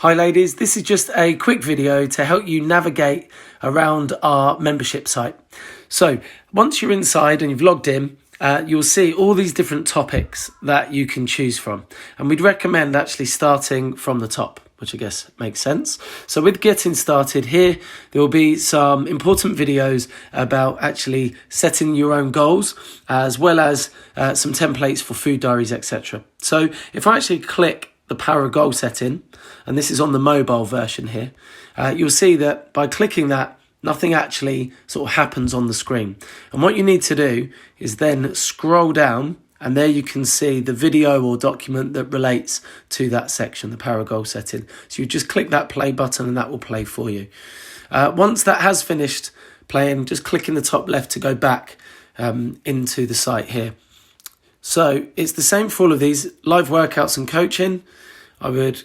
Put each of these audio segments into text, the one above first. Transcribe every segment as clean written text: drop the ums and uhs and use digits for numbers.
Hi ladies, this is just a quick video to help you navigate around our membership site. So once you're inside and you've logged in, you'll see all these different topics that you can choose from. And we'd recommend actually starting from the top, which I guess makes sense. So with getting started here, there will be some important videos about actually setting your own goals, as well as some templates for food diaries, etc. So if I actually click the power of goal setting, and this is on the mobile version here, you'll see that by clicking that, nothing actually sort of happens on the screen. And what you need to do is then scroll down, and there you can see the video or document that relates to that section, the power of goal setting. So you just click that play button and that will play for you. Once that has finished playing, just click in the top left to go back into the site here. So it's the same for all of these live workouts and coaching. I would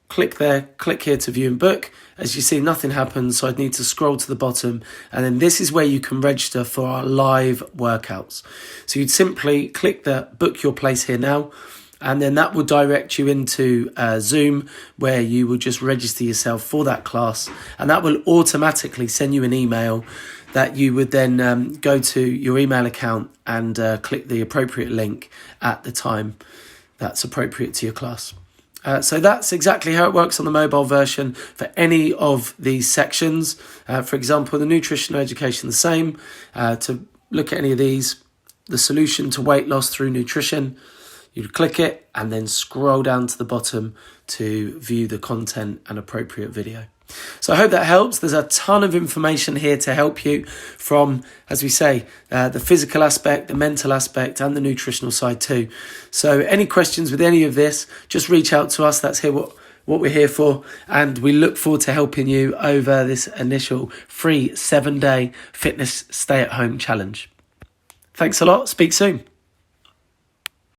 click there, click here to view and book. As you see, nothing happens, so I'd need to scroll to the bottom, and then this is where you can register for our live workouts. So you'd simply click the book your place here now, and then that will direct you into Zoom, where you will just register yourself for that class, and that will automatically send you an email that you would then go to your email account and click the appropriate link at the time that's appropriate to your class. So that's exactly how it works on the mobile version for any of these sections. For example, the nutritional education, the same. To look at any of these, the solution to weight loss through nutrition, you'd click it and then scroll down to the bottom to view the content and appropriate video. So I hope that helps. There's a ton of information here to help you from, as we say, the physical aspect, the mental aspect, and the nutritional side too. So any questions with any of this, just reach out to us. That's what we're here for. And we look forward to helping you over this initial free 7-day fitness stay-at-home challenge. Thanks a lot. Speak soon.